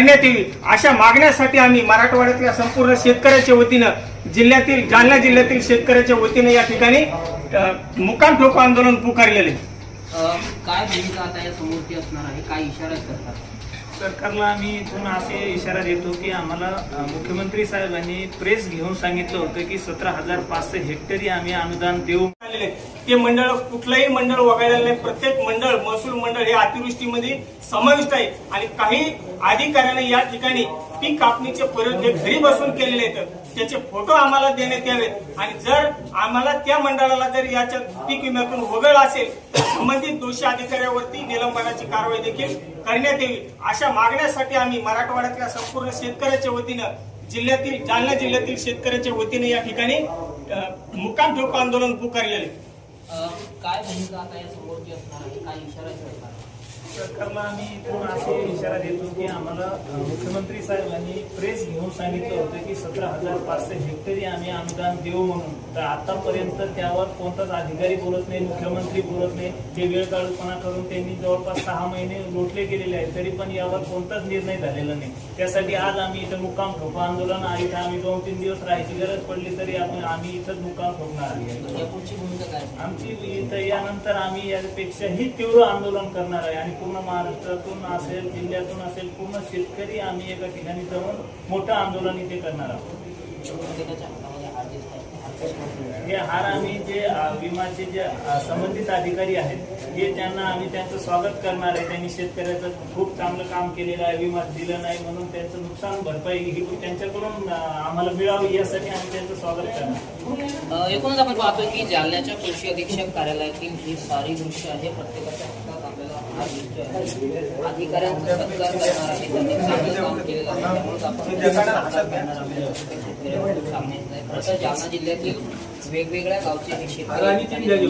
करण्यात यावी अशा मागण्यासाठी आम्ही मराठवाड्यातल्या संपूर्ण शेतकऱ्याच्या वतीनं जालना जिल्ह्यातील शेतकऱ्याच्या वतीनं या ठिकाणी मुकाम ठोको आंदोलन पुकारलेले। काय भूमिका आता या समोरची असणार आहे, काय इशारा करतात सरकारला? आम्ही इथून असे इशारा देतो की आम्हाला मुख्यमंत्री साहेबांनी प्रेस घेऊन सांगितलं होतं की 17,500 हेक्टरी आम्ही अनुदान देऊ। ते मंडळ कुठलंही मंडळ वगळलेलं नाही, प्रत्येक मंडळ महसूल मंडळ हे अतिवृष्टीमध्ये समाविष्ट आहे आणि काही अधिकाऱ्यांनी या ठिकाणी पीक कापणीचे प्रयोग हे घरी बसून केलेले आहेत, त्याचे फोटो आम्हाला देण्यात यावेत आणि जर आम्हाला त्या मंडळाला जर याच्या पीक विम्यातून वगळ असेल तर संबंधित दोषी अधिकाऱ्यावरती निलंबनाची कारवाई देखील करण्यात यावी अशा मागण्यासाठी आम्ही मराठवाड्यातल्या संपूर्ण शेतकऱ्याच्या वतीनं जालना जिल्ह्यातील शेतकऱ्याच्या वतीने या ठिकाणी मुकाम ठोको आंदोलन पुकारलेले। काय भूमिका आता या समोरची असणार आहे, काय इशारा करतात सरकारला? आम्ही इथून असे इशारा देतो की आम्हाला मुख्यमंत्री साहेबांनी प्रेस घेऊन सांगितलं होतं की 17,500 हेक्टरी आम्ही अनुदान देऊ म्हणून, तर आतापर्यंत त्यावर कोणताच अधिकारी बोलत नाही, मुख्यमंत्री बोलत नाही। ते वेळ काढूपणा करून त्यांनी जवळपास 6 महिने लोटले गेलेले आहेत, तरी पण यावर कोणताच निर्णय झालेला नाही। त्यासाठी आज आम्ही इथं मुक्काम ठोको आंदोलन आहे, इथं आम्ही 2-3 दिवस राहायची गरज पडली तरी आम्ही इथंच मुक्काम ठोकणार आहे। यापुढची भूमिका काय आमची इथं यानंतर आम्ही यापेक्षाही तीव्र आंदोलन करणार आहे आणि पूर्ण महाराष्ट्रातून असेल, जिल्ह्यातून असेल, पूर्ण शेतकरी आम्ही एका ठिकाणी जाऊन मोठं आंदोलन इथे करणार आहोत। हे हार आम्ही जे विमाचे जे संबंधित अधिकारी आहेत हे त्यांना आम्ही त्यांचं स्वागत करणार आहे। त्यांनी शेतकऱ्याचं खूप चांगलं काम केलेलं आहे, विमा दिलं नाही म्हणून त्यांचं नुकसान भरपाई ही त्यांच्याकडून आम्हाला मिळावी यासाठी आम्ही त्यांचं स्वागत करणार। एकूणच आपण पाहतोय की जालन्याच्या कृषी अधीक्षक कार्यालयातील ही सारी दृश्य आहे, प्रत्येकाच्या हातात आपल्याला हा दृश्य आहे, अधिकाऱ्यांचा सत्कार करणार आहे, त्यांनी चांगलं काम केलेलं आहे, त्यामुळे आपण सामने खरं तर जालना जिल्ह्यातील वेगवेगळ्या गावचे शेतकरी